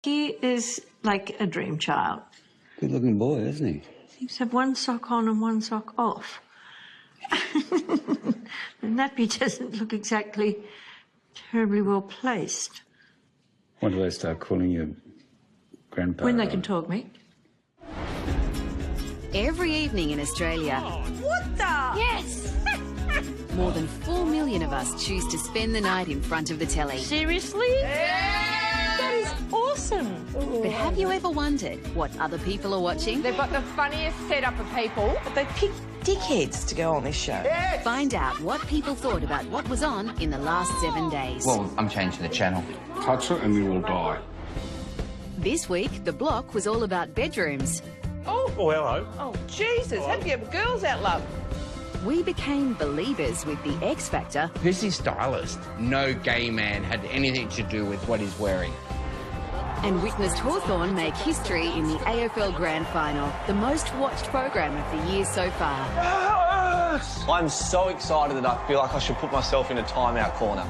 He is like a dream child. Good-looking boy, isn't he? Seems to have one sock on and one sock off. The nappy doesn't look exactly terribly well placed. When do I start calling you grandpa? When they can talk, mate. Every evening in Australia, What the? yes! More than 4 million of us choose to spend the night in front of the telly. Seriously? That is awesome. But have you ever wondered what other people are watching? They've got the funniest setup of people. But they pick dickheads to go on this show. Find out what people thought about what was on in the last 7 days. Well, I'm changing the channel. Touch it and we will die. This week, The Block was all about bedrooms. Oh, hello. oh, Jesus. Have you have girls out, love? We became believers with the X Factor. Who's his stylist? No gay man had anything to do with what he's wearing. And witnessed Hawthorn make history in the AFL Grand Final, the most watched program of the year so far. I'm so excited that I feel like I should put myself in a timeout corner.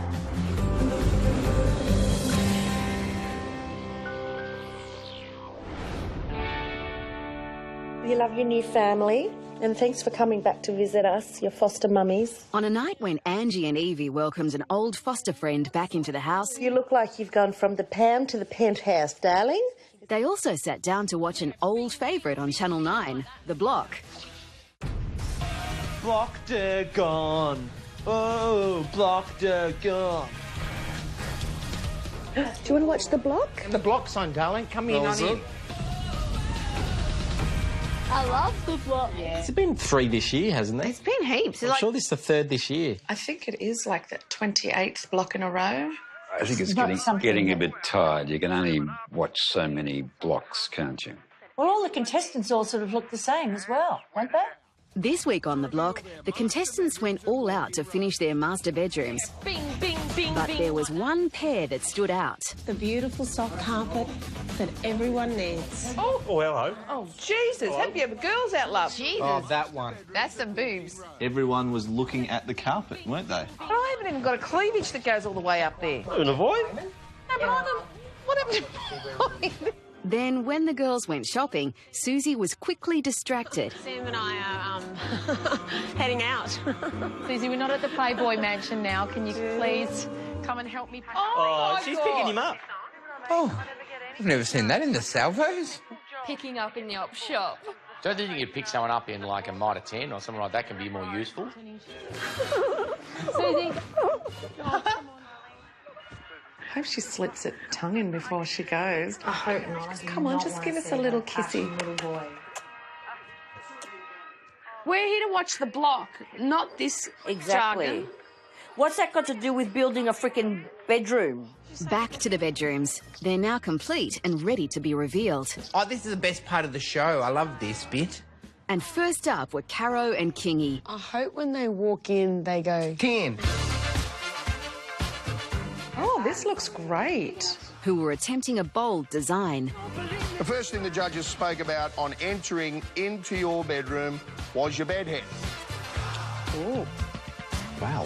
You love your new family, and thanks for coming back to visit us, your foster mummies. On a night when Angie and Evie welcomed an old foster friend back into the house, You look like you've gone from the pound to the penthouse, darling. they also sat down to watch an old favourite on Channel 9, The Block. Blocked gone. Oh, blocked gone. Do you want to watch The Block? The block's on, darling. Come in on in. I love The Block. It's been 3 this year, hasn't there? It's been heaps. I'm sure this is the 3rd this year. I think it is like the 28th block in a row. I think it's getting a bit tired. You can only watch so many blocks, can't you? Well, all the contestants all sort of look the same as well, won't they? This week on The Block, the contestants went all out to finish their master bedrooms. Bing, bing, bing, But bing. there was one pair that stood out. The beautiful soft carpet that everyone needs. Oh, hello. Oh, Jesus. Have you have girls out, love? Jesus. Oh, that one. That's some boobs. Everyone was looking at the carpet, weren't they? But I haven't even got a cleavage that goes all the way up there. An avoid? No, but I don't... What happened to... Then, when the girls went shopping, Susie was quickly distracted. Sam and I are heading out. Susie, we're not at the Playboy Mansion now. Can you please come and help me pack? Oh, she's picking him up. Oh, I've never seen that in the salvos. Picking up in the op shop. Don't think you could pick someone up in like a Mitre 10 or something like that can be more useful? Susie. I hope she slips her tongue in before she goes. I hope not. Come on, just give us a little kissy. We're here to watch The Block, not this jargon. What's that got to do with building a freaking bedroom? Back to the bedrooms. They're now complete and ready to be revealed. Oh, this is the best part of the show. I love this bit. And first up were Caro and Kingy. I hope when they walk in, they go... King. Oh, this looks great. Who were attempting a bold design. The first thing the judges spoke about on entering into your bedroom was your bed head. Oh. Wow.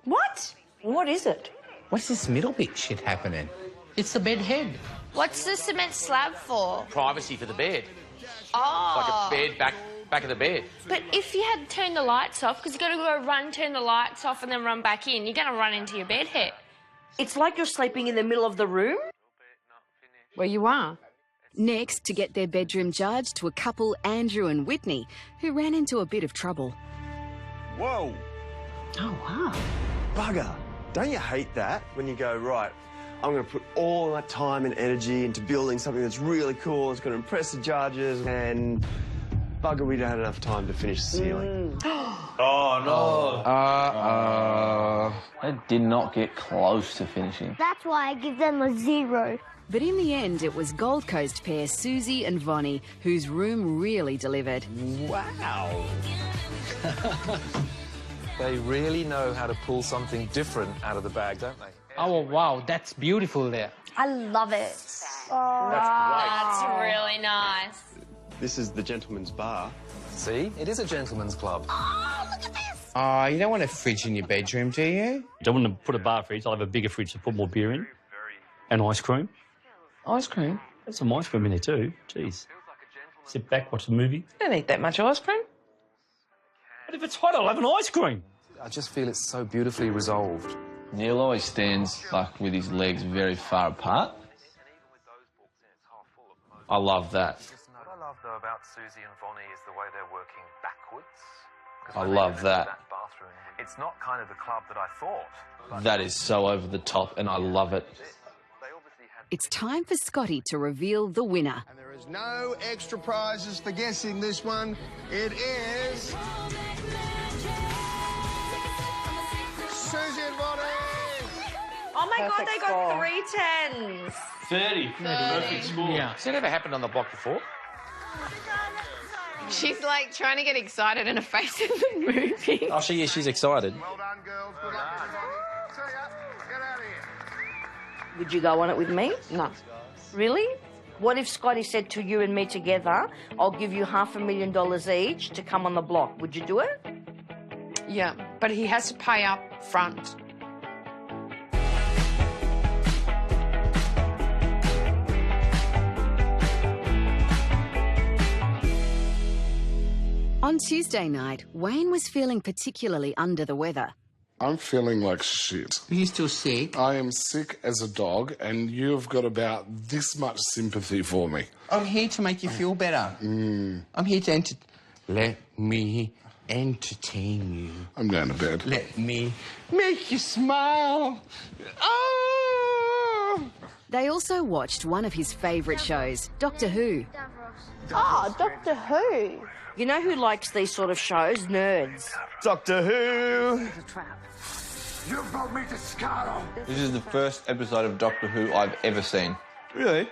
What? What is it? What's this middle bit shit happening? It's the bed head. What's the cement slab for? Privacy for the bed. Oh. Like a bed back of the bed. But if you had to turn the lights off, because you've got to go run, turn the lights off and then run back in, you're going to run into your bed head. It's like you're sleeping in the middle of the room? Well, you are. Next, to get their bedroom judged to a couple, Andrew and Whitney, who ran into a bit of trouble. Whoa. Oh, wow. Bugger. Don't you hate that when you go, right, I'm going to put all that time and energy into building something that's really cool, it's going to impress the judges, and bugger, we don't have enough time to finish the ceiling. Oh, no. They did not get close to finishing. That's why I give them a 0. But in the end, it was Gold Coast pair Susie and Vonnie whose room really delivered. Wow. They really know how to pull something different out of the bag, don't they? Oh, wow, that's beautiful there. I love it. Oh, that's really nice. This is the gentleman's bar. See? It is a gentleman's club. Oh, look at this. Oh, you don't want a fridge in your bedroom, do you? Don't want to put a bar fridge. I'll have a bigger fridge to put more beer in. And ice cream. Ice cream? There's some ice cream in there too. Jeez. Sit back, watch the movie. I don't eat that much ice cream. But if it's hot, I'll have an ice cream. I just feel it's so beautifully resolved. Neil always stands like with his legs very far apart. I love that. What I love, though, about Susie and Vonnie is the way they're working backwards. I love that. Bathroom, it's not kind of the club that I thought. That is so over the top, and I love it. It's time for Scotty to reveal the winner. And there is no extra prizes for guessing this one. It is... Susie and Bonnie! Oh my God, Perfect they got 3 10s. 30. Perfect score. Yeah. Has that ever happened on the block before? She's like trying to get excited and her face isn't moving. Oh, she's excited. Well done, girls. Good luck, everybody. See ya. Get out of here. Would you go on it with me? No. Really? What if Scotty said to you and me together, I'll give you $500,000 each to come on the block? Would you do it? Yeah, but he has to pay up front. On Tuesday night, Wayne was feeling particularly under the weather. I'm feeling like shit. Are you still sick? I am sick as a dog, and you've got about this much sympathy for me. I'm here to make you feel better. I'm here to let me entertain you. I'm going to bed. Let me make you smile. Oh! They also watched one of his favourite shows, Doctor Who. Oh, Doctor Who. You know who likes these sort of shows? Nerds. Doctor Who. You brought me to Scarrow. This is the first episode of Doctor Who I've ever seen. Really?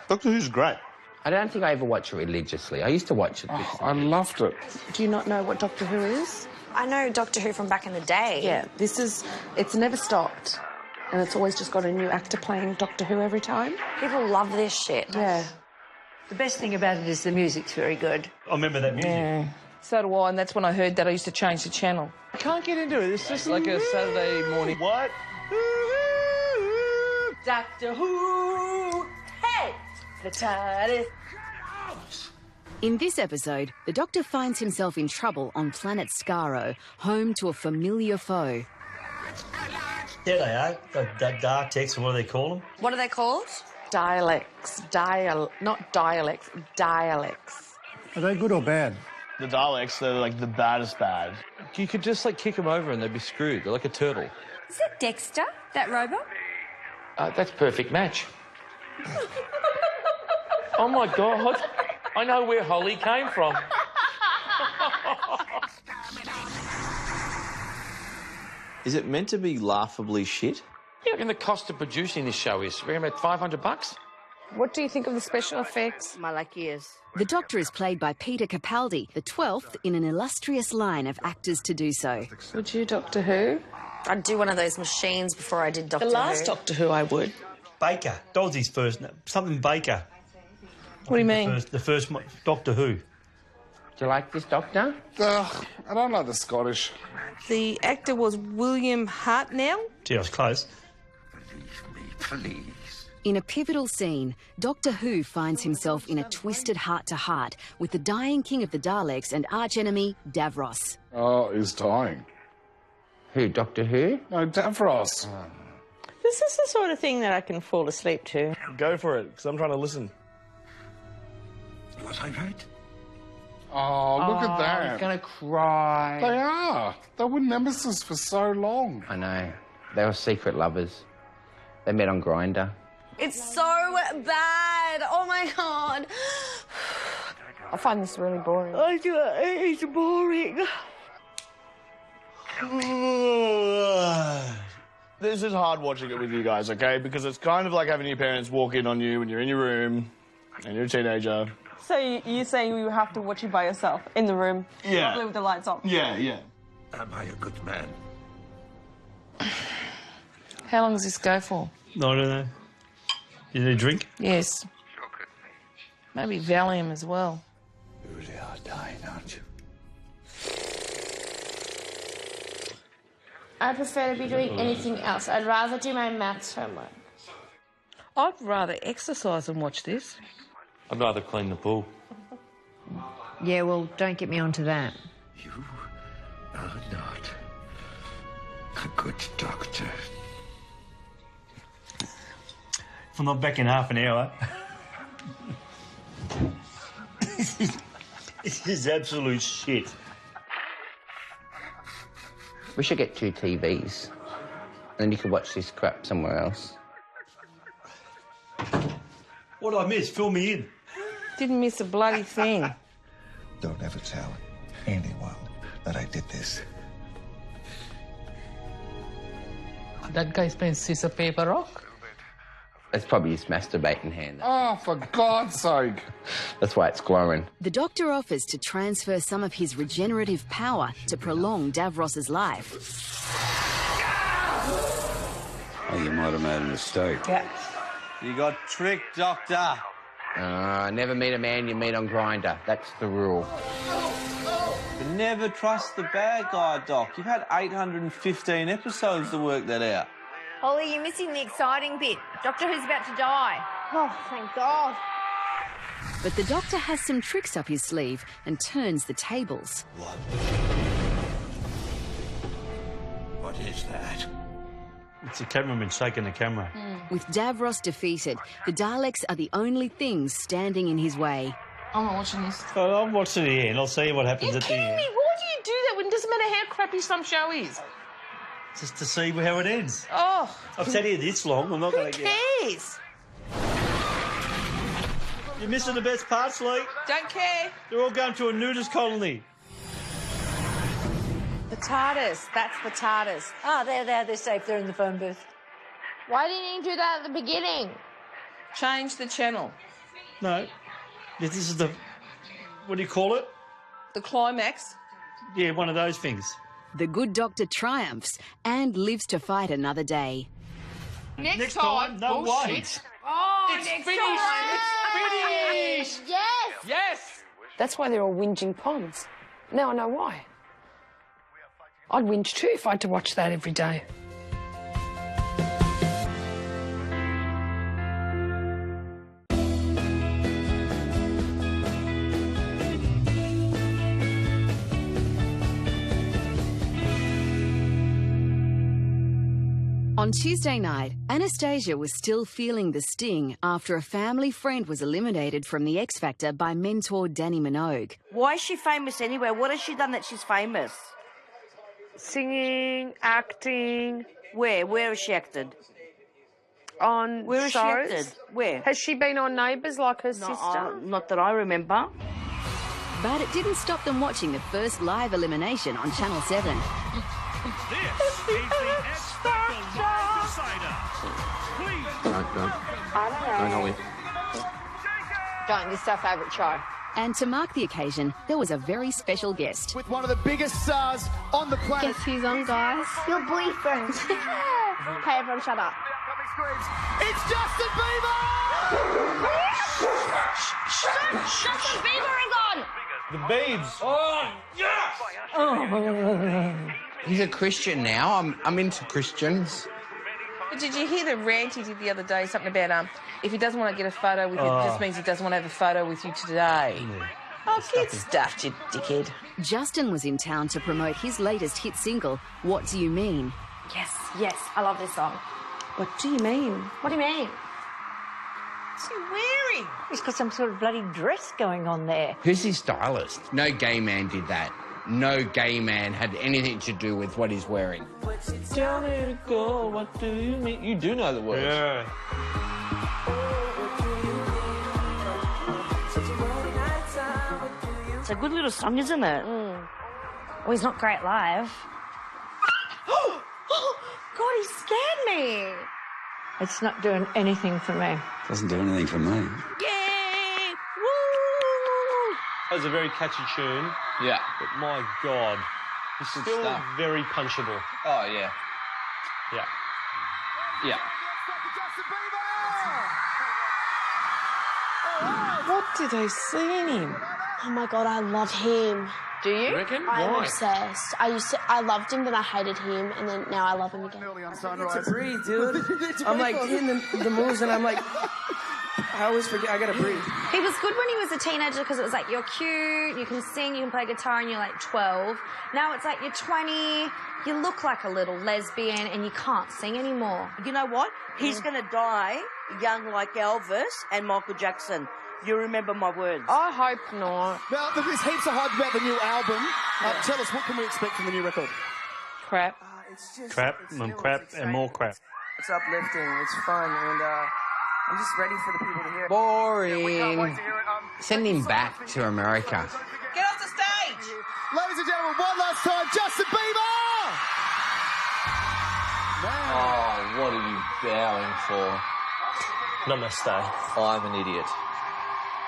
Doctor Who's great. I don't think I ever watched it religiously. I used to watch it. I loved it. Do you not know what Doctor Who is? I know Doctor Who from back in the day. Yeah, it's never stopped. And it's always just got a new actor playing Doctor Who every time. People love this shit. Yeah. The best thing about it is the music's very good. I remember that music. Yeah. So do I, and that's when I heard that I used to change the channel. I can't get into it. It's just like a Saturday morning. What? Doctor Who. Hey! The TARDIS. In this episode, the Doctor finds himself in trouble on planet Scarrow, home to a familiar foe. There they are. The Dartex, or what do they call them? What are they called? Dialects. Not dialects. Dialects. Are they good or bad? The Daleks, they're like the baddest bad. You could just like kick them over and they'd be screwed. They're like a turtle. Is that Dexter, that robot? That's perfect match. Oh, my God. I know where Holly came from. Is it meant to be laughably shit? You reckon the cost of producing this show is around about $500? What do you think of the special effects? My lucky ears. The Doctor is played by Peter Capaldi, the 12th in an illustrious line of actors to do so. Would you, Doctor Who? I'd do one of those machines before I did Doctor Who. The last Doctor Who I would. Baker. Dolzy's first. Something Baker. What do you mean? The first Doctor Who. Do you like this Doctor? I don't like the Scottish. The actor was William Hartnell. Gee, I was close. Please. In a pivotal scene, Doctor Who finds himself in a twisted heart-to-heart with the dying king of the Daleks and archenemy Davros. Oh, he's dying. Who, Doctor Who? No, Davros. This is the sort of thing that I can fall asleep to. Go for it, because I'm trying to listen. Was I right? Oh, look at that. I'm going to cry. They are. They were nemesis for so long. I know. They were secret lovers. They met on Grindr. It's so bad. Oh, my God. I find this really boring. It's boring. This is hard watching it with you guys, okay? Because it's kind of like having your parents walk in on you when you're in your room and you're a teenager. So you're saying you have to watch it by yourself in the room? Yeah. Probably with the lights on? Yeah, yeah. Am I a good man? How long does this go for? No, I don't know. You need a drink? Yes. Maybe Valium as well. You really are dying, aren't you? I prefer to be doing anything else. I'd rather do my maths homework. I'd rather exercise than watch this. I'd rather clean the pool. Yeah, well, don't get me onto that. You are not a good doctor. If I'm not back in half an hour. This is absolute shit. We should get 2 TVs. Then you can watch this crap somewhere else. What did I miss? Fill me in. Didn't miss a bloody thing. Don't ever tell anyone that I did this. That guy's playing scissor, paper, rock? That's probably his masturbating hand. Oh, for God's sake. That's why it's glowing. The doctor offers to transfer some of his regenerative power to prolong Davros's life. Oh, you might have made a mistake. Yeah. You got tricked, Doctor. Never meet a man you meet on Grindr. That's the rule. But never trust the bad guy, Doc. You've had 815 episodes to work that out. Holly, you're missing the exciting bit. Doctor Who's about to die. Oh, thank God. But the doctor has some tricks up his sleeve and turns the tables. What is that? It's a cameraman shaking the camera. With Davros defeated, the Daleks are the only things standing in his way. I'm not watching this. I'll watch to the end. I'll see what happens at the Kidding end. me? Why do you do that when it doesn't matter how crappy some show is? Just to see how it ends. Oh. I've sat here this long. I'm not going to Who get... cares? You're missing the best parts, Lee. Don't care. They're all going to a nudist colony. The TARDIS. That's the TARDIS. Ah, they're safe. They're in the phone booth. Why didn't you do that at the beginning? Change the channel. No. This is the... What do you call it? The climax. Yeah, one of those things. The good doctor triumphs and lives to fight another day. Next time, no bullshit. wait. Oh, It's next finished. time. It's finished. Yes. Yes. That's why they're all whinging ponds. Now I know why. I'd whinge too if I had to watch that every day. On Tuesday night, Anastasia was still feeling the sting after a family friend was eliminated from the X Factor by mentor Danny Minogue. Why is she famous anyway? What has she done that she's famous? Singing, acting. Where? Where has she acted? On Where has she shows. acted? Where? Has she been on Neighbours like her sister? Not that I remember. But it didn't stop them watching the first live elimination on Channel 7. This is the X Factor Live Decider. Please. Don't, Holly. Don't, this is our favourite show. And to mark the occasion, there was a very special guest. With one of the biggest stars on the planet. Guess who's on, guys? Your boyfriend. Okay, everyone shut up. It's Justin Bieber! Justin Bieber is on! The Biebs. Oh, yes! He's a Christian now. I'm into Christians. But did you hear the rant he did the other day? Something about if he doesn't want to get a photo with you, it just means he doesn't want to have a photo with you today. Yeah. Oh, get stuffed, you dickhead. Justin was in town to promote his latest hit single, What Do You Mean? Yes, yes, I love this song. What do you mean? What do you mean? What's he wearing? He's got some sort of bloody dress going on there. Who's his stylist? No gay man did that. No gay man had anything to do with what he's wearing. Tell me to go, what do you mean? You do know the words. Yeah. It's a good little song, isn't it? Well, he's not great live. God, he scared me. It's not doing anything for me. Doesn't do anything for me. Yay! Woo! That was a very catchy tune. Yeah. But my God, he's Good still stuff. very punchable. Oh, yeah. Yeah. Yeah. What did they see in him? Oh my God, I love him. Do you? You reckon? I'm Why? obsessed. I loved him, then I hated him, and then now I love him again. To breathe, dude. I'm like hitting the moves, and I'm like, I always forget. I gotta breathe. He was good when he was a teenager because it was like, you're cute, you can sing, you can play guitar, and you're like 12. Now it's like you're 20, you look like a little lesbian, and you can't sing anymore. You know what? He's going to die young like Elvis and Michael Jackson. You remember my words. I hope not. Well, there's heaps of hype about the new album. Tell us, what can we expect from the new record? Crap. Crap and crap and more crap. It's uplifting. It's fun, and I'm just ready for the people to hear it. Boring. Send him back to America. Get off the stage! Ladies and gentlemen, one last time, Justin Bieber! Oh, what are you bowing for? Namaste. I'm an idiot.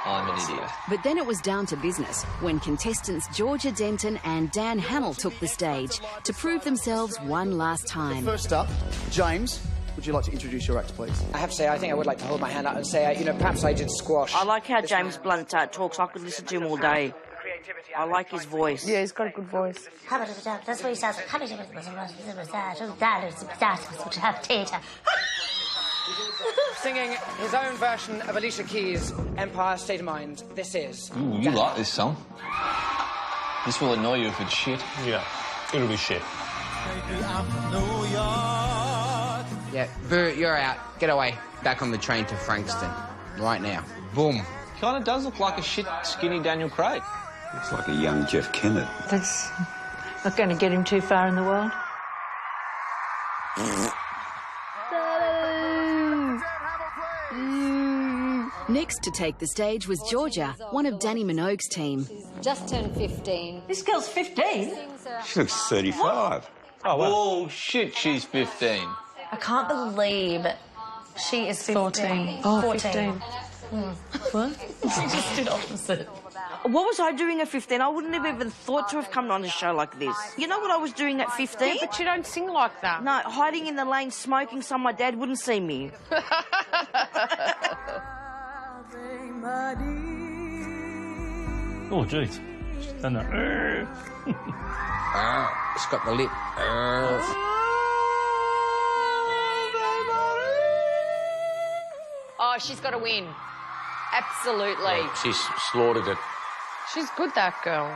I'm an idiot. But then it was down to business when contestants Georgia Denton and Dan Hamill took the stage to prove themselves one last time. First up, James, would you like to introduce your act, please? I have to say, I think I would like to hold my hand up and say, perhaps I did squash. I like how James Blunt talks. I could listen to him all day. I like his voice. Yeah, he's got a good voice. That's what he sounds like. Singing his own version of Alicia Keys' Empire State of Mind. This is... Ooh, you like this song. This will annoy you if it's shit. Yeah, it'll be shit. Yeah, Boo, you're out. Get away. Back on the train to Frankston. Right now. Boom. Kind of does look like a shit, skinny Daniel Craig. Looks like a young Jeff Kennett. That's not going to get him too far in the world. Next to take the stage was Georgia, one of Danny Minogue's team. Just turned 15. This girl's 15. She looks 35. Oh, wow. Oh, shit, she's 15. I can't believe she is 14. 14. What? She just did opposite. What was I doing at 15? I wouldn't have even thought to have come on a show like this. You know what I was doing at 15? Yeah, but you don't sing like that. No, hiding in the lane smoking so my dad wouldn't see me. Oh, jeez. She's done that. It's got the lip. Oh, she's got to win. Absolutely. She's slaughtered it. She's good, that girl.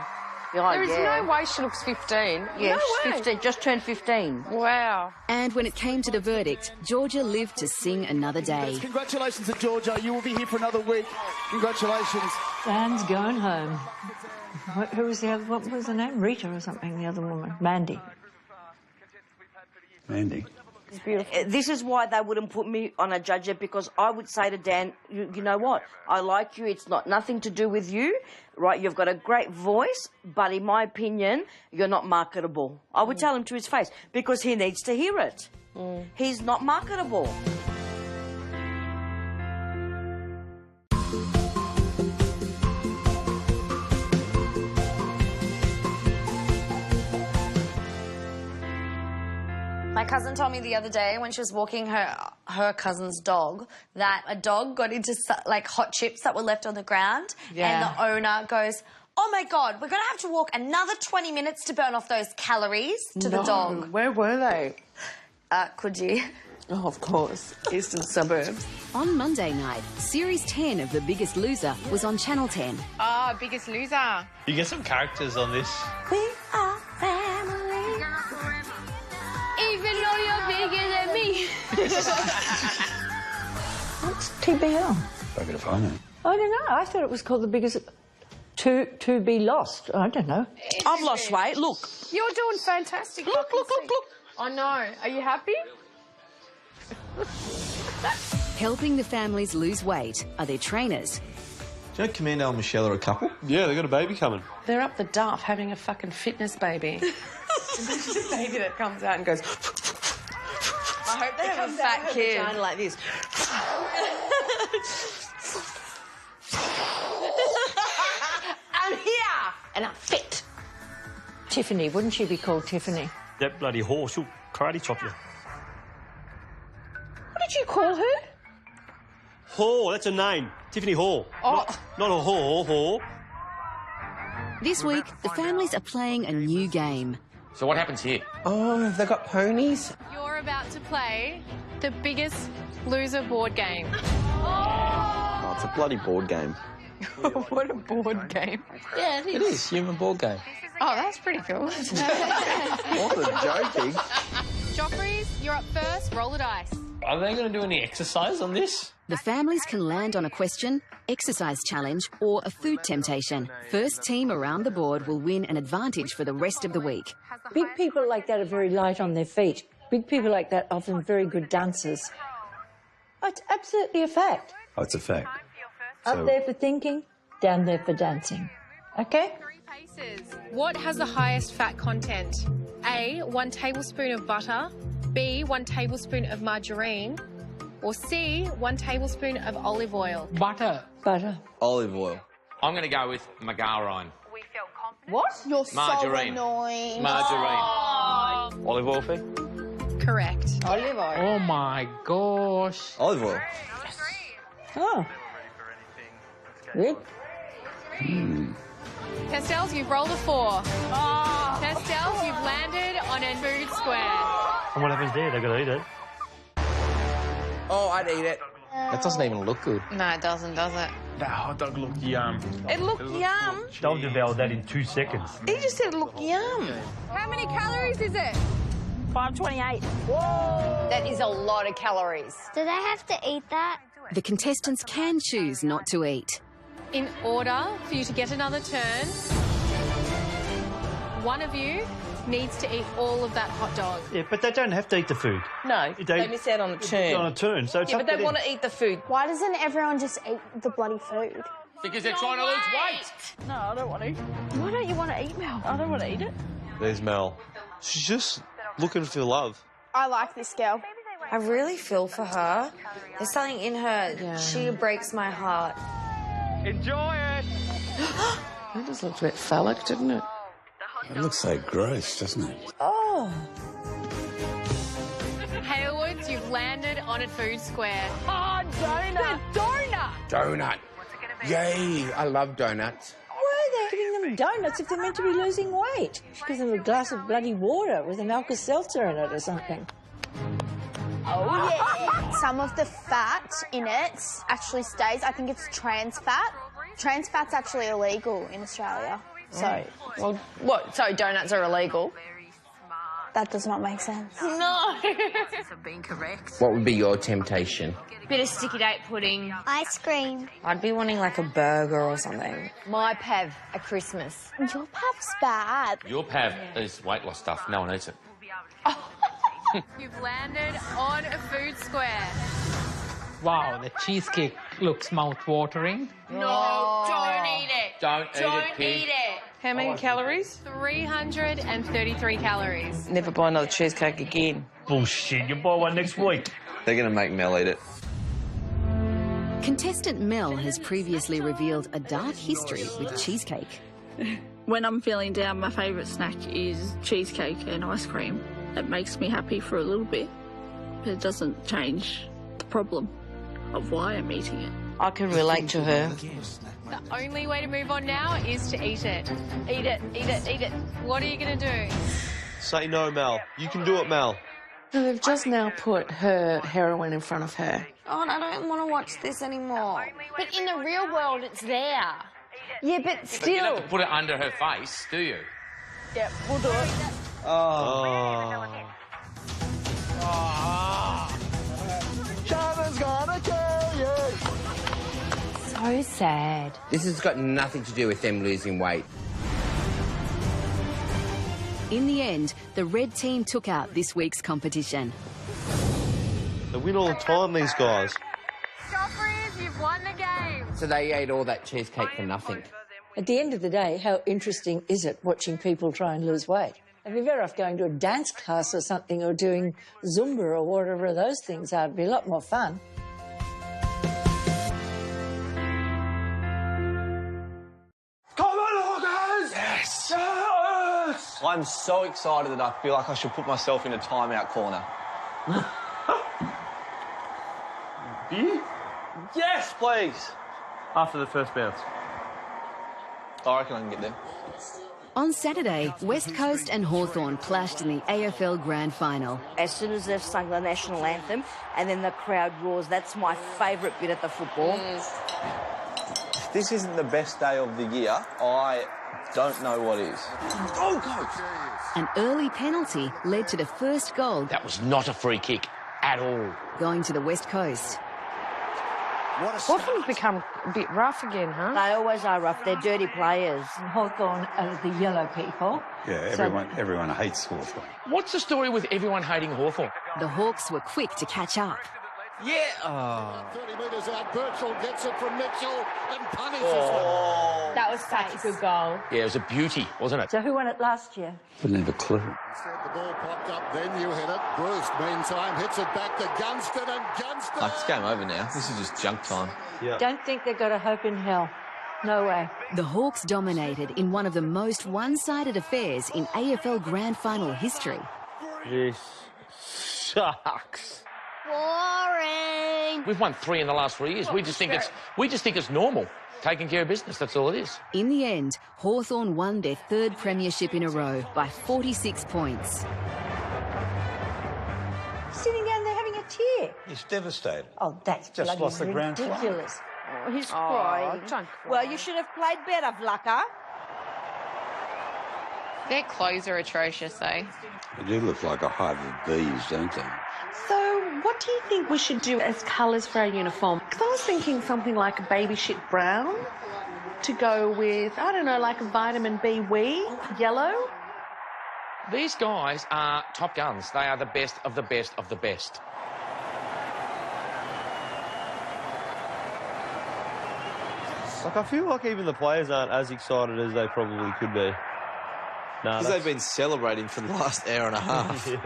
There is no way she looks 15. Yeah, no she's way. 15, just turned 15. Wow. And when it came to the verdict, Georgia lived to sing another day. Congratulations to Georgia. You will be here for another week. Congratulations. Dan's going home. Who was the other? What was her name? Rita or something, the other woman. Mandy. Mandy. It's beautiful. This is why they wouldn't put me on a judge, because I would say to Dan, you know what? I like you. It's nothing to do with you, right? You've got a great voice, but in my opinion, you're not marketable. I would tell him to his face because he needs to hear it. He's not marketable. My cousin told me the other day when she was walking her cousin's dog that a dog got into like hot chips that were left on the ground, and the owner goes, "Oh my God, we're going to have to walk another 20 minutes to burn off those calories to the dog." Where were they? Coogee. Oh, of course. Eastern suburbs. On Monday night, Series 10 of The Biggest Loser was on Channel 10. Ah, Biggest Loser. You get some characters on this. We are family. Even though you're bigger than me. What's TBL? Bugger if I know. I don't know. I thought it was called the biggest... To be lost. I don't know. I've lost weight. Look. You're doing fantastic. Look. I know. Are you happy? Helping the families lose weight are their trainers. Do you know Commando and Michelle are a couple? Yeah, they got a baby coming. They're up the duff having a fucking fitness baby. Imagine a baby that comes out and goes... I hope they have a fat kid. Like this. I'm here and I'm fit. Tiffany. Wouldn't she be called Tiffany? That bloody horse, she'll karate chop you. What did you call her? Hall, that's a name. Tiffany Hall. Oh. Not a whore. This week, the families are playing a new game. So what happens here? Oh, have they got ponies? You're about to play the Biggest Loser board game. Oh, it's a bloody board game. What a board game. Yeah, it is. It is, human board game. Oh, that's pretty cool. What a joking. Joffreys, you're up first. Roll the dice. Are they going to do any exercise on this? The families can land on a question, exercise challenge, or a food temptation. First team around the board will win an advantage for the rest of the week. Big people like that are very light on their feet. Big people like that are often very good dancers. Oh, it's absolutely a fact. Oh, it's a fact. Up there for thinking, down there for dancing. Okay? What has the highest fat content? A, 1 tablespoon of butter. B, 1 tablespoon of margarine. Or C, 1 tablespoon of olive oil. Butter. Butter. Olive oil. I'm going to go with margarine. What? You're Margarine. so annoying. Margarine. Olive oil fee? Correct. Olive oil. Oh, my gosh. Olive oil. Oh. Good. Pestels, you've rolled a 4. Pestels, you've landed on a food square. And what happens there? They've got to eat it. Oh, I'd eat it. That doesn't even look good. No, it doesn't, does it? That hot dog looked yum. It looked yum. They'll devour that in 2 seconds. He just said look yum. How many calories is it? 528. That is a lot of calories. Do they have to eat that? The contestants can choose not to eat. In order for you to get another turn, one of you needs to eat all of that hot dog. Yeah, but they don't have to eat the food. No, they miss out on a turn. On a turn, so it's Yeah, up but to they them. want to eat the food. Why doesn't everyone just eat the bloody food? Because they're trying to lose weight. No, I don't want to. Why don't you want to eat, Mel? I don't want to eat it. There's Mel. She's just looking for love. I like this girl. I really feel for her. There's something in her. She breaks my heart. Enjoy it! That just looked a bit phallic, didn't it? It looks so gross, doesn't it? Oh. Hailwoods, you've landed on a food square. Oh, donut. The donut! Donut. Yay, I love donuts. Why are they giving them donuts if they're meant to be losing weight? She gives them a glass of bloody water with an Alka-Seltzer in it or something. Oh, yeah. Some of the fat in it actually stays. I think it's trans fat. Trans fat's actually illegal in Australia. So, Well, what? So donuts are illegal? that does not make sense. No. What would be your temptation? Bit of sticky date pudding. Ice cream. I'd be wanting like a burger or something. My pav at Christmas. Your pup's bad. Your pav is weight loss stuff. No one eats it. You've landed on a food square. Wow, the cheesecake looks mouth-watering. No, don't eat it. Don't eat it, pig. Eat it. How many calories? 333 calories. Never buy another cheesecake again. Bullshit, you buy one next week. They're going to make Mel eat it. Contestant Mel has previously revealed a dark history with cheesecake. When I'm feeling down, my favourite snack is cheesecake and ice cream. It makes me happy for a little bit, but it doesn't change the problem of why I'm eating it. I can relate to her. The only way to move on now is to eat it. Eat it, eat it, eat it. What are you going to do? Say no, Mel. You can do it, Mel. No, they've just now put her heroin in front of her. Oh, I don't want to watch this anymore. But in the real world, it's there. Yeah, but But you don't have to put it under her face, do you? Yeah, we'll do it. Oh. China's gonna kill you. So sad. This has got nothing to do with them losing weight. In the end, the red team took out this week's competition. They win all the time, these guys. Joffreys, you've won the game. So they ate all that cheesecake for nothing. At the end of the day, how interesting is it watching people try and lose weight? I'd be better off going to a dance class or something, or doing Zumba or whatever those things are. It'd be a lot more fun. Come on, Hawkers! Yes! Yes! I'm so excited that I feel like I should put myself in a timeout corner. Yes, please! After the first bounce. I reckon I can get there. On Saturday, West Coast and Hawthorn clashed in the AFL Grand Final. As soon as they've sung the national anthem and then the crowd roars, that's my favourite bit of the football. If this isn't the best day of the year, I don't know what is. Oh, God! An early penalty led to the first goal. That was not a free kick at all. Going to the West Coast. Hawthorn's become a bit rough again, huh? They always are rough. They're dirty players. Hawthorn are the yellow people. Yeah, everyone hates Hawthorn. What's the story with everyone hating Hawthorn? The Hawks were quick to catch up. Yeah. 30 metres out, Birchall gets it from Mitchell and punishes That was such a good goal. Yeah, it was a beauty, wasn't it? So who won it last year? Didn't have a clue. Instead, the ball popped up, then you hit it. Bruce, meantime, hits it back to Gunston, and Gunston... Like, it's game over now. This is just junk time. Yeah. Don't think they've got a hope in hell. No way. The Hawks dominated in one of the most one-sided affairs in AFL Grand Final history. This sucks. Boring. We've won 3 in the last 3 years. We just think it's normal. Taking care of business, that's all it is. In the end, Hawthorn won their 3rd premiership in a row by 46 points. Sitting down there having a tear. He's devastated. Oh, that's Just bloody lost the grand final. ridiculous. Oh, he's crying. Don't cry. Well, you should have played better, Vlacker. Their clothes are atrocious, though. They do look like a hive of bees, don't they? So, what do you think we should do as colours for our uniform? Because I was thinking something like a baby shit brown to go with, I don't know, like a vitamin B wee, yellow. These guys are top guns. They are the best of the best of the best. Like, I feel like even the players aren't as excited as they probably could be. Because they've been celebrating for the last hour and a half. Yeah.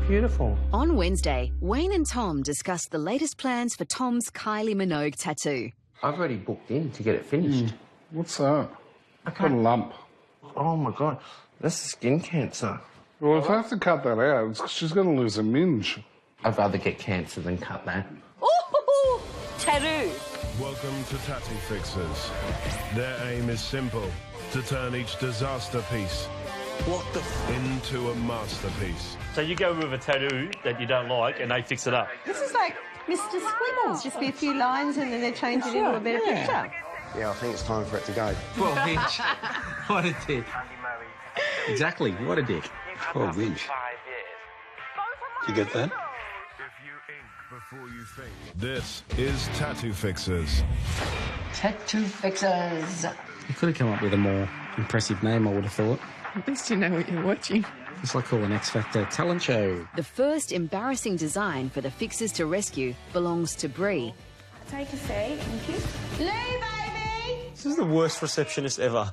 Beautiful. On Wednesday, Wayne and Tom discussed the latest plans for Tom's Kylie Minogue tattoo. I've already booked in to get it finished. What's that? I've got a lump. Oh, my God. That's skin cancer. Well, if I have to cut that out, it's 'cause she's going to lose a minge. I'd rather get cancer than cut that. Ooh, tattoo. Welcome to Tattoo Fixers. Their aim is simple, to turn each disaster piece into a masterpiece. So you go with a tattoo that you don't like and they fix it up. This is like Mr. Squiggles. Just be a few lines and then they change it into a better picture. Yeah, I think it's time for it to go. Poor Vince. What a dick. Exactly, what a dick. Poor Vince. Did you get that? This is Tattoo Fixers. Tattoo Fixers. You could have come up with a more impressive name, I would have thought. At least you know what you're watching. It's like calling X Factor talent show. The first embarrassing design for the Fixers to rescue belongs to Bree. Take a seat, thank you. Lou, baby! This is the worst receptionist ever.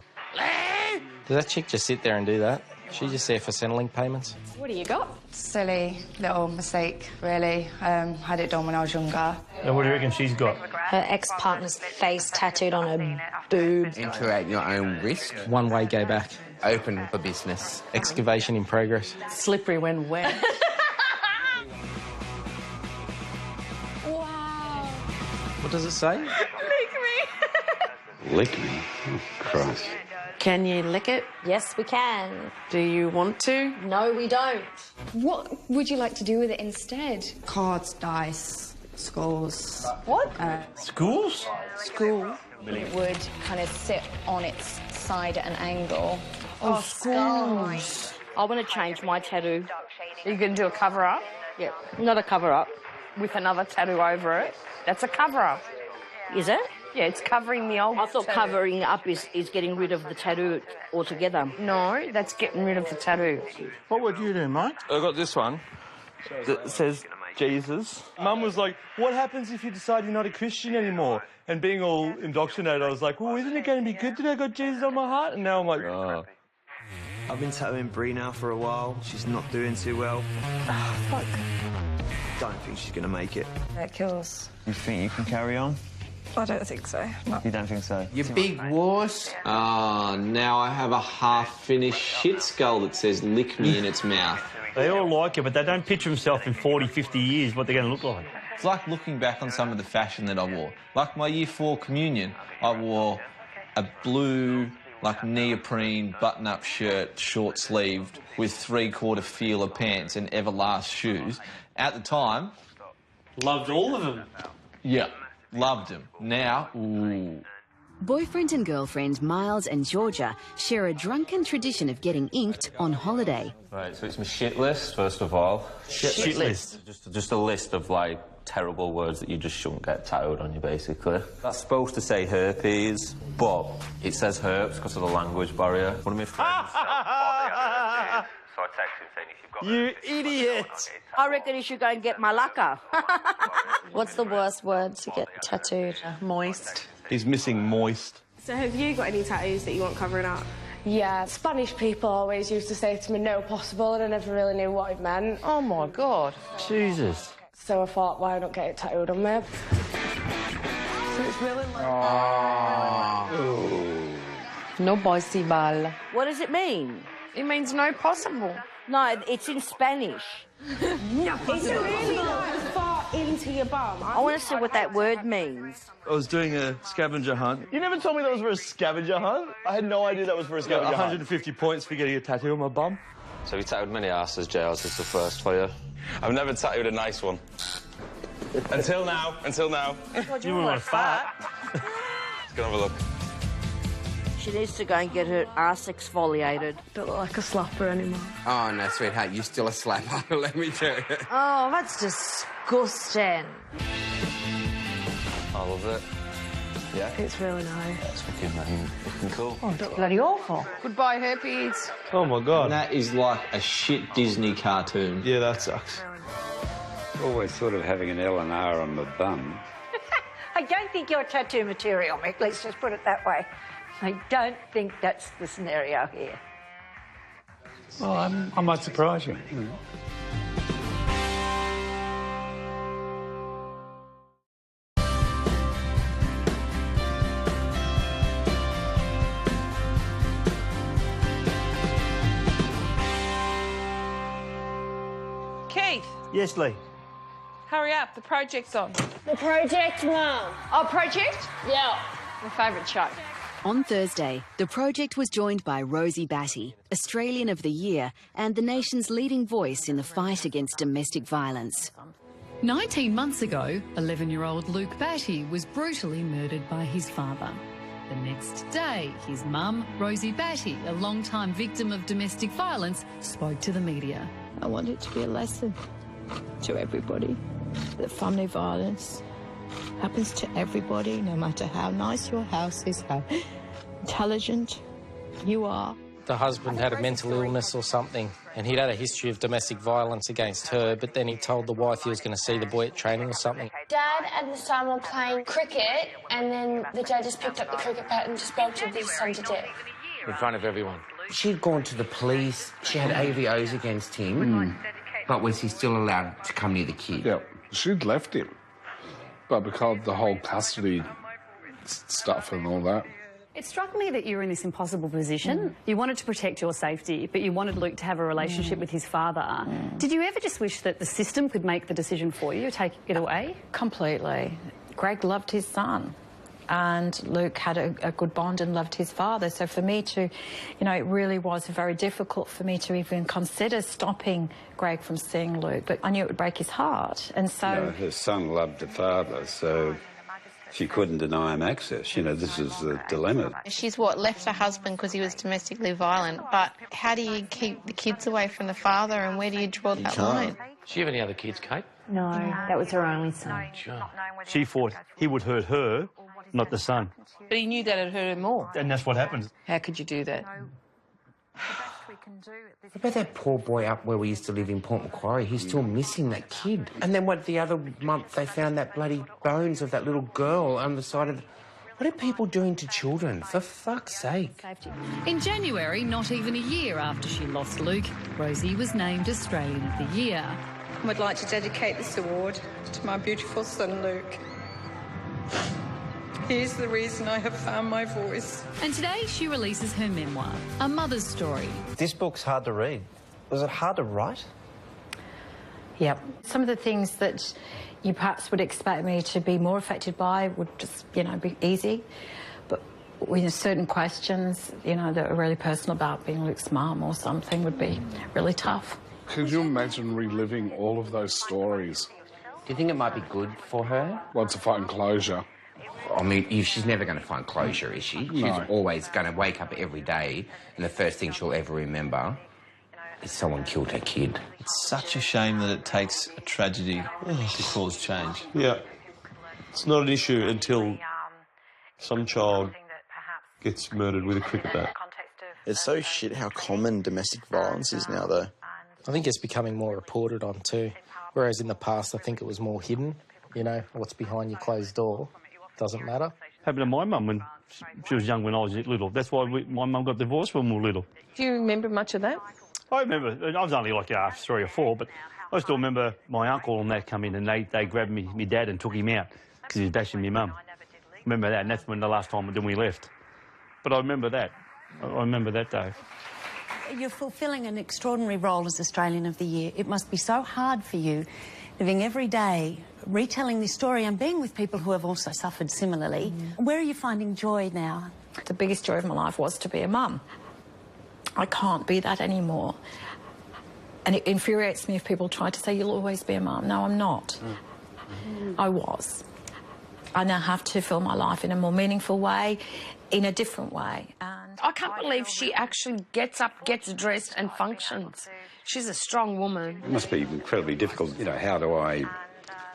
Does that chick just sit there and do that? She's just there for Centrelink payments? What do you got? Silly little mistake, really. Had it done when I was younger. And what do you reckon she's got? Her ex-partner's face tattooed on her boob. Enter at your own risk. One way go back. Open for business. Excavation in progress. Slippery when wet. Wow. What does it say? Lick me? Oh, Christ. Can you lick it? Yes, we can. Do you want to? No, we don't. What would you like to do with it instead? Cards, dice, skulls. What? Schools? School. It would kind of sit on its side at an angle. Oh, schools. I want to change my tattoo. Are you going to do a cover-up? Yeah, not a cover-up. With another tattoo over it? That's a cover-up. Is it? Yeah, it's covering the old I thought tattoo. covering up is getting rid of the tattoo altogether. No, that's getting rid of the tattoo. What would you do, mate? I got this one that says Jesus. Mum was like, what happens if you decide you're not a Christian anymore? And being all indoctrinated, I was like, well, isn't it going to be good that I got Jesus on my heart? And now I'm like, oh. I've been tattooing Bree now for a while. She's not doing too well. Fuck. Don't think she's going to make it. That kills. You think you can carry on? I don't think so. No. You don't think so? You big wuss. Now I have a half-finished shit skull that says lick me in its mouth. They all like it, but they don't picture themselves in 40, 50 years what they're going to look like. It's like looking back on some of the fashion that I wore. Like my Year 4 communion, I wore a blue, like neoprene button-up shirt, short-sleeved, with three-quarter feeler pants and Everlast shoes. At the time... Loved all of them. Yeah, loved them. Now, ooh. Boyfriend and girlfriend Miles and Georgia share a drunken tradition of getting inked on holiday. Right, so it's my shit list, first of all. Shit list. Just a list of, like, terrible words that you just shouldn't get tattooed on you, basically. That's supposed to say herpes, but it says herps because of the language barrier. One of my friends... So I text him saying if you've got... You idiot! I reckon you should go and get malacca. What's the worst word to get tattooed? Moist. He's missing moist. So have you got any tattoos that you want covering up? Yeah, Spanish people always used to say to me, no possible, and I never really knew what it meant. Oh, my God. Jesus. So I thought, why not get it tattooed on me? So it's really like... No possible. What does it mean? It means no possible. No, it's in Spanish. It's really like far into your bum. I want to see what that word means. I was doing a scavenger hunt. You never told me that was for a scavenger hunt? I had no idea that was for a scavenger hunt. 150 points for getting a tattoo on my bum. So you tattooed many asses, JR's is the first for you. I've never tattooed a nice one. Until now. You want to fart? Let's go have a look. She needs to go and get her ass exfoliated. Don't look like a slapper anymore. Oh, no, sweetheart, you're still a slapper, let me tell you. Oh, that's disgusting. I love it. Yeah? It's really nice. It's fucking cool. Oh, it's bloody awful. Goodbye, herpes. Oh, my God. And that is like a shit Disney cartoon. Yeah, that sucks. Always thought of having an L and R on my bum. I don't think you're tattoo material, Mick. Let's just put it that way. I don't think that's the scenario here. Well, I might surprise you. Keith, Yes, Lee. hurry up. The project's on. The project, Mum. Oh, project? Yeah. My favourite show. On Thursday, the project was joined by Rosie Batty, Australian of the Year and the nation's leading voice in the fight against domestic violence. 19 months ago, 11-year-old Luke Batty was brutally murdered by his father. The next day, his mum, Rosie Batty, a long-time victim of domestic violence, spoke to the media. I want it to be a lesson to everybody that family violence happens to everybody, no matter how nice your house is, how intelligent you are. The husband had a mental illness or something, and he'd had a history of domestic violence against her, but then he told the wife he was going to see the boy at training or something. Dad and the son were playing cricket, and then the dad just picked up the cricket bat and just belted his son to death. In front of everyone. She'd gone to the police, she had AVOs against him, but was he still allowed to come near the kid? Yeah, she'd left him. But because of the whole custody stuff and all that. It struck me that you were in this impossible position. You wanted to protect your safety, but you wanted Luke to have a relationship with his father. Did you ever just wish that the system could make the decision for you, take it away? Completely. Greg loved his son, and Luke had a good bond and loved his father. So for me to, it really was very difficult for me to even consider stopping Greg from seeing Luke, but I knew it would break his heart. And so... No, her son loved the father, so she couldn't deny him access. This is the dilemma. She's left her husband because he was domestically violent, but how do you keep the kids away from the father, and where do you draw that line? Do you have any other kids, Kate? No, that was her only son. Sure. She thought he would hurt her, not the son. But he knew that it hurt her more. And that's what happens. How could you do that? What about that poor boy up where we used to live in Port Macquarie? He's still missing that kid. And then the other month they found that bloody bones of that little girl on the side of... What are people doing to children? For fuck's sake. In January, not even a year after she lost Luke, Rosie was named Australian of the Year. I would like to dedicate this award to my beautiful son, Luke. He's the reason I have found my voice. And today she releases her memoir, A Mother's Story. This book's hard to read. Was it hard to write? Yep. Some of the things that you perhaps would expect me to be more affected by would just, be easy. But certain questions, that are really personal about being Luke's mum or something would be really tough. Could you imagine reliving all of those stories? Do you think it might be good for her? Well, to find closure. I mean, she's never going to find closure, is she? She's always going to wake up every day and the first thing she'll ever remember is someone killed her kid. It's such a shame that it takes a tragedy to cause change. Yeah. It's not an issue until some child gets murdered with a cricket bat. It's so shit how common domestic violence is now, though. I think it's becoming more reported on too, whereas in the past I think it was more hidden. What's behind your closed door doesn't matter. Happened to my mum when she was young when I was little. That's why my mum got divorced when we were little. Do you remember much of that? I remember, I was only like 3 or 4, but I still remember my uncle and that come in and they grabbed my dad and took him out because he was bashing my mum. Remember that, and that's when the last time then we left. But I remember that. I remember that day. You're fulfilling an extraordinary role as Australian of the Year. It must be so hard for you, living every day, retelling this story and being with people who have also suffered similarly. Where are you finding joy now? The biggest joy of my life was to be a mum. I can't be that anymore. And it infuriates me if people try to say, you'll always be a mum. No, I'm not. I was. I now have to fill my life in a more meaningful way, in a different way. And I can't believe she actually gets up, gets dressed and functions. She's a strong woman. It must be incredibly difficult. How do I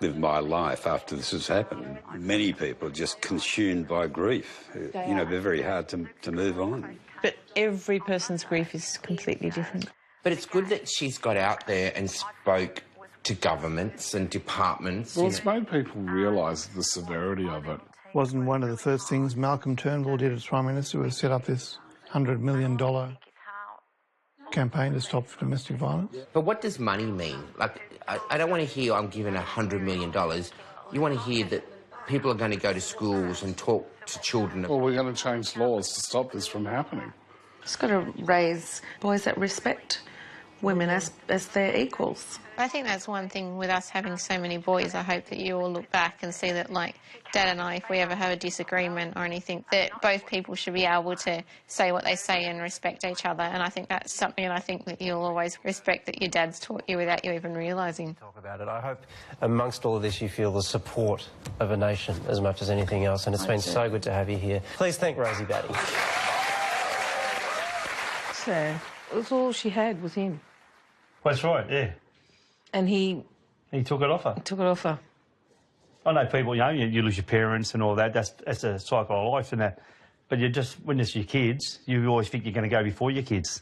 live my life after this has happened? Many people are just consumed by grief. They're very hard to move on. But every person's grief is completely different. But it's good that she's got out there and spoke to governments and departments. Well, it's made people realise the severity of it. Wasn't one of the first things Malcolm Turnbull did as Prime Minister was set up this $100 million campaign to stop domestic violence? But what does money mean? I don't want to hear I'm given $100 million. You want to hear that people are going to go to schools and talk to children. Well, we're going to change laws to stop this from happening. It's got to raise boys that respect women as their equals. I think that's one thing with us having so many boys. I hope that you all look back and see that, like Dad and I, if we ever have a disagreement or anything, that both people should be able to say what they say and respect each other. And I think that's something, and I think that you'll always respect that your dad's taught you without you even realising. Talk about it. I hope amongst all of this you feel the support of a nation as much as anything else, and it's been so good to have you here. Please thank Rosie Batty. So it was all she had was him. That's right, yeah. And he took it off her. Took it off her. I know people, you lose your parents and all that. That's a cycle of life and that. But when it's your kids, you always think you're going to go before your kids.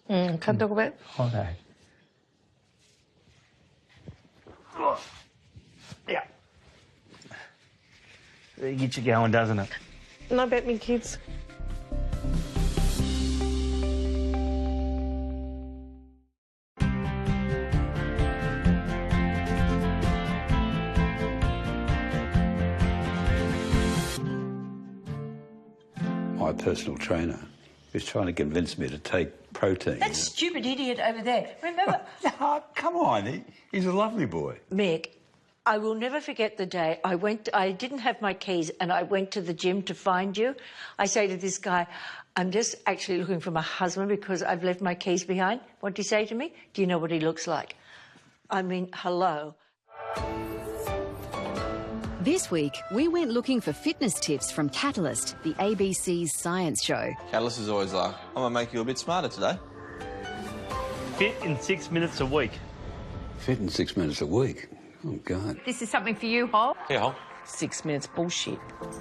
Can't talk about it? Oh, no. Oh. Yeah. It gets you going, doesn't it? And I bet me kids. My personal trainer was trying to convince me to take protein. That stupid idiot over there. Remember? Oh, come on, he's a lovely boy. Meg, I will never forget the day I didn't have my keys and I went to the gym to find you. I say to this guy, I'm just actually looking for my husband because I've left my keys behind. What did he say to me? Do you know what he looks like? I mean, hello. This week, we went looking for fitness tips from Catalyst, the ABC's science show. Catalyst is always like, I'm going to make you a bit smarter today. Fit in 6 minutes a week. Fit in 6 minutes a week? Oh, God. This is something for you, Hol. Yeah, Hol. 6 minutes bullshit.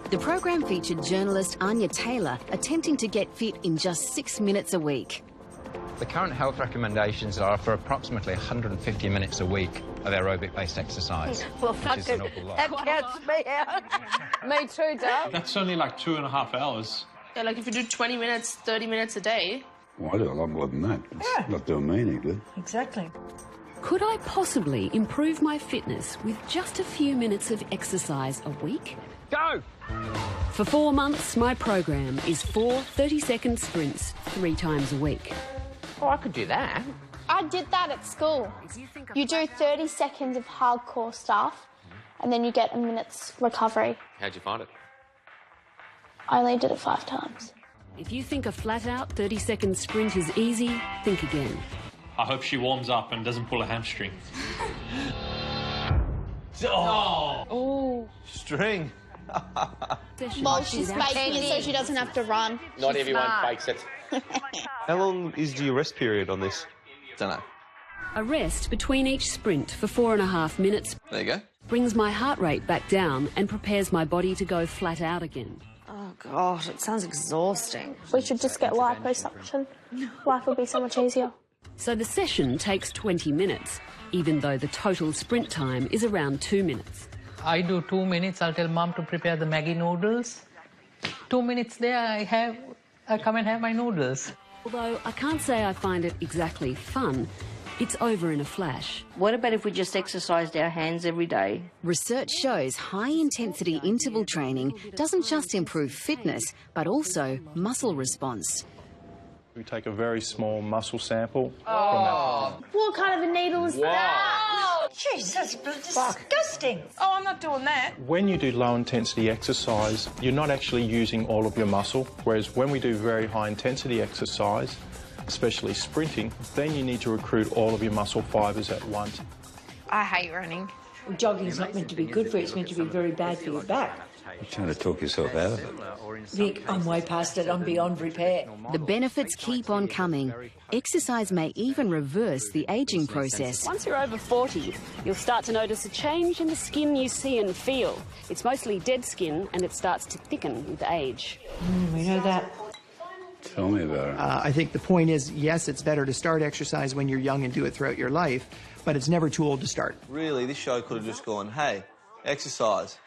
The program featured journalist Anya Taylor attempting to get fit in just 6 minutes a week. The current health recommendations are for approximately 150 minutes a week of aerobic-based exercise. Well, which is an awful lot. that counts me out. Me too, Dad. That's only like 2.5 hours. Yeah, like if you do 20 minutes, 30 minutes a day. Well, I do a lot more than that. It's not doing me any good. Exactly. Could I possibly improve my fitness with just a few minutes of exercise a week? Go! For 4 months, my program is 4 30-second sprints 3 times a week. Oh, I could do that. I did that at school. You do 30 seconds of hardcore stuff and then you get a minute's recovery. How'd you find it? I only did it 5 times. If you think a flat-out 30-second sprint is easy, think again. I hope she warms up and doesn't pull a hamstring. Oh! String. Well, she's faking it so she doesn't have to run. Not everyone fakes it. How long is your rest period on this? Don't know. A rest between each sprint for 4.5 minutes There you go. brings my heart rate back down and prepares my body to go flat out again. Oh, God, it sounds exhausting. We should just get liposuction. Life would be so much easier. So the session takes 20 minutes, even though the total sprint time is around 2 minutes. I do 2 minutes. I'll tell Mum to prepare the Maggi noodles. 2 minutes there, I come and have my noodles. Although I can't say I find it exactly fun, it's over in a flash. What about if we just exercised our hands every day? Research shows high-intensity interval training doesn't just improve fitness, but also muscle response. We take a very small muscle sample from What kind of a needle is that? Jeez, that's disgusting. Oh, I'm not doing that. When you do low-intensity exercise, you're not actually using all of your muscle, whereas when we do very high-intensity exercise, especially sprinting, then you need to recruit all of your muscle fibres at once. I hate running. Jogging's not meant to be good for you, it's meant to be very bad for your back. You're trying to talk yourself out of it. Vic, I'm way past it, I'm beyond repair. The benefits keep on coming. Exercise may even reverse the ageing process. Once you're over 40, you'll start to notice a change in the skin you see and feel. It's mostly dead skin and it starts to thicken with age. We know that. Tell me about it. I think the point is, yes, it's better to start exercise when you're young and do it throughout your life, but it's never too old to start. Really, this show could have just gone, hey, exercise.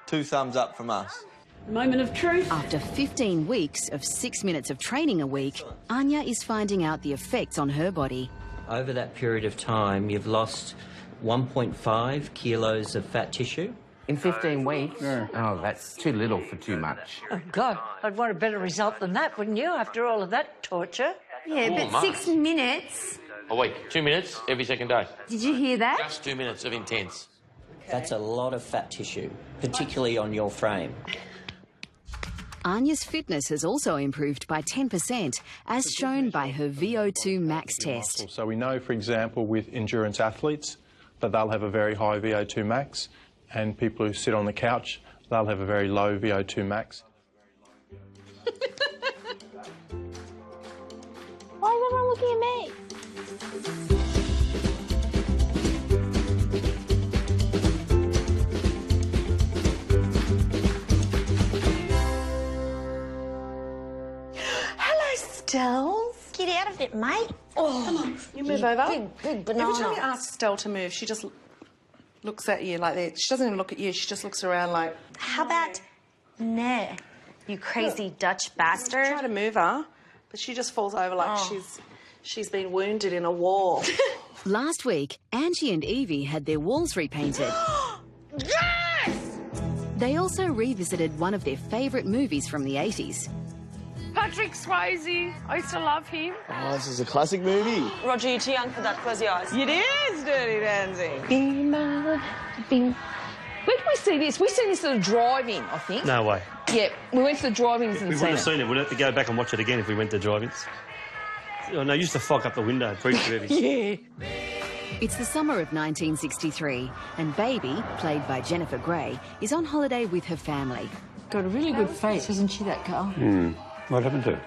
2 thumbs up from us. Moment of truth. After 15 weeks of 6 minutes of training a week, Anya is finding out the effects on her body. Over that period of time, you've lost 1.5 kilos of fat tissue. In 15 weeks? Oh, that's too little for too much. Oh, God, I'd want a better result than that, wouldn't you, after all of that torture? Yeah, but 6 minutes. A week, 2 minutes every second day. Did you hear that? Just 2 minutes of intense. That's a lot of fat tissue, particularly on your frame. Anya's fitness has also improved by 10%, as shown by her VO2 max test. So we know, for example, with endurance athletes, that they'll have a very high VO2 max, and people who sit on the couch, they'll have a very low VO2 max. Why is everyone looking at me? Stells? Get out of it, mate. Oh, come on. You move over. Big banana. Every time you ask Stell to move, she just looks at you like that. She doesn't even look at you. She just looks around like... How about nah, you crazy Dutch bastard? I try to move her, but she just falls over like she's been wounded in a war. Last week, Angie and Evie had their walls repainted. Yes! They also revisited one of their favourite movies from the 80s. Patrick Swayze. I used to love him. Oh, this is a classic movie. Roger, you're too young for that. Close your eyes. It is Dirty Dancing. Where did we see this? We seen this at a drive-in, I think. No way. Yeah, we went to the drive-ins and We seen wouldn't have it. seen it. We'd have to go back and watch it again if we went to drive-ins. Oh, no, I used to fog up the window, preach movies. Yeah. It's the summer of 1963, and Baby, played by Jennifer Grey, is on holiday with her family. Got a really good face, hasn't she, that girl? What happened to her?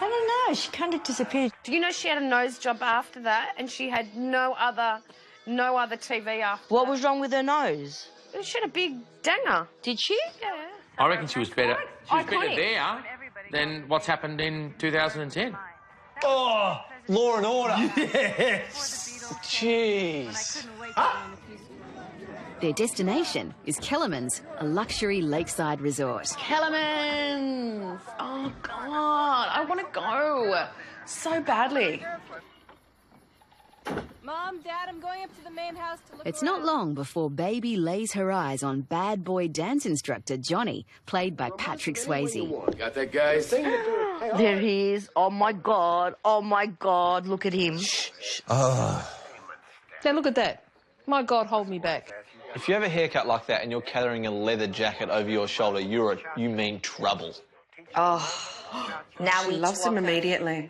I don't know, she kind of disappeared. Do you know she had a nose job after that and she had no other TV after What was wrong with her nose? that? She had a big danger. Did she? Yeah. I reckon she was better. She was better Iconic. there than what's happened in 2010. Oh, Law and Order. Yes. Jeez. Their destination is Kellerman's, a luxury lakeside resort. Kellerman's. Oh, God. I want to go so badly. Mom, Dad, I'm going up to the main house to look It's not long before Baby lays her eyes on bad boy dance instructor Johnny, played by Patrick Swayze. Got that guy singing to it. There he is. Oh, my God. Oh, my God. Look at him. Oh. Now look at that. My God, hold me back. If you have a haircut like that and you're carrying a leather jacket over your shoulder, you mean trouble. Oh, now She we loves him immediately.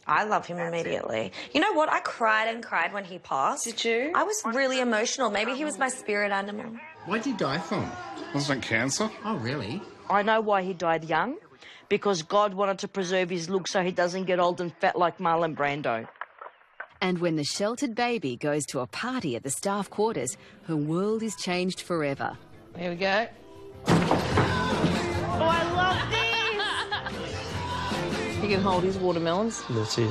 I love him immediately. You know what? I cried and cried when he passed. Did you? I was really emotional. Maybe he was my spirit animal. What'd he die from? Wasn't it cancer? Oh, really? I know why he died young. Because God wanted to preserve his look so he doesn't get old and fat like Marlon Brando. And when the sheltered Baby goes to a party at the staff quarters, her world is changed forever. Here we go. Oh, I love this! He can hold his watermelons. That's it.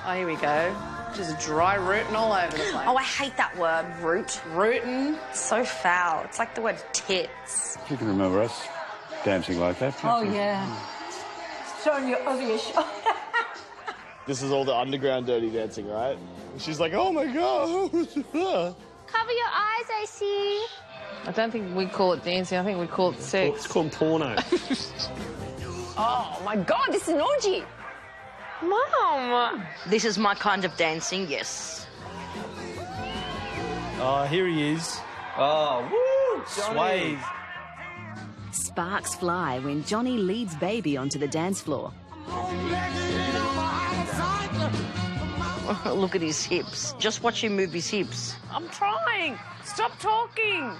Oh, here we go. Just dry rooting all over the place. Oh, I hate that word, root. Rootin'. So foul. It's like the word tits. You can remember us dancing like that. Oh, yeah. Throwing you over your shoulder. This is all the underground dirty dancing, right? And she's like, oh, my God. Cover your eyes, I see. I don't think we call it dancing. I think we call it sex. It's called porno. Oh, my God, this is an orgy. Mom! This is my kind of dancing, yes. Oh, here he is. Oh, woo! Swayze. Sparks fly when Johnny leads Baby onto the dance floor. Look at his hips. Just watch him move his hips. I'm trying. Stop talking.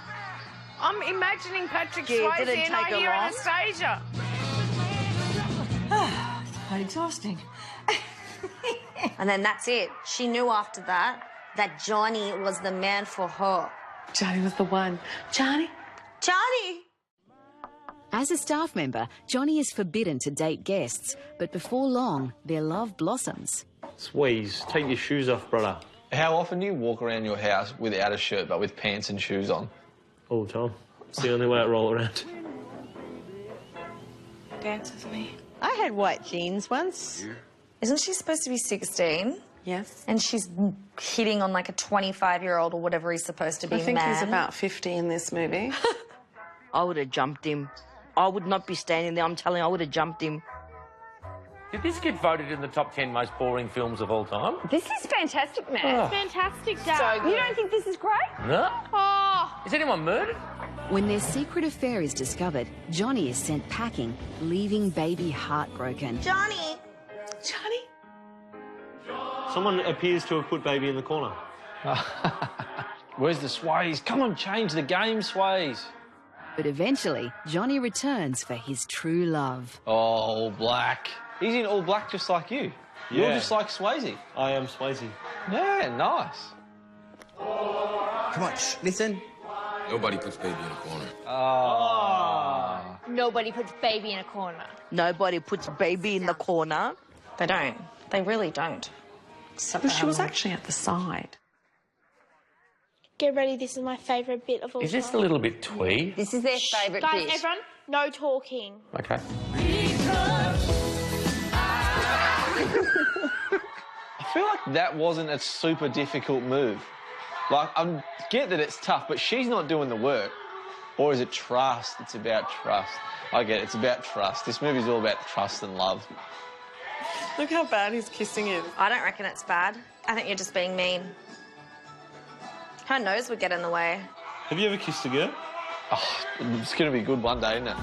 I'm imagining Patrick Swayze and I hear Anastasia. Quite exhausting. And then that's it. She knew after that Johnny was the man for her. Johnny was the one. Johnny? Johnny! As a staff member, Johnny is forbidden to date guests, but before long, their love blossoms. Swayze, take your shoes off, brother. How often do you walk around your house without a shirt but with pants and shoes on? All the time. It's the only way I roll around. Dance with me. I had white jeans once. Yeah. Isn't she supposed to be 16? Yes. And she's hitting on like a 25-year-old or whatever he's supposed to be. I think man. he's about 50 in this movie. I would have jumped him. I would not be standing there. I'm telling you, I would have jumped him. Did this get voted in the top 10 most boring films of all time? This is fantastic, man. Oh. Fantastic, Dad. So good. You don't think this is great? No. Oh. Is anyone murdered? When their secret affair is discovered, Johnny is sent packing, leaving Baby heartbroken. Johnny! Johnny? Someone appears to have put Baby in the corner. Where's the Swayze? Come on, change the game, Swayze. But eventually, Johnny returns for his true love. Oh, all black. He's in all black just like you. Yeah. You're just like Swayze. I am Swayze. Yeah, nice. Come on, shh, listen. Nobody puts baby in a corner. Oh. Nobody puts baby in a corner. Nobody puts baby in the corner. They don't. They really don't. But she was actually at the side. Get ready, this is my favourite bit of all Is this time. a little bit twee? This is their favourite Guys, bit. everyone, no talking. Okay. I feel like that wasn't a super difficult move. Like, I get that it's tough, but she's not doing the work. Or is it trust? It's about trust. I get it. It's about trust. This movie's all about trust and love. Look how bad his kissing is. I don't reckon it's bad. I think you're just being mean. Her nose would get in the way. Have you ever kissed a girl? Oh, it's going to be good one day, isn't it?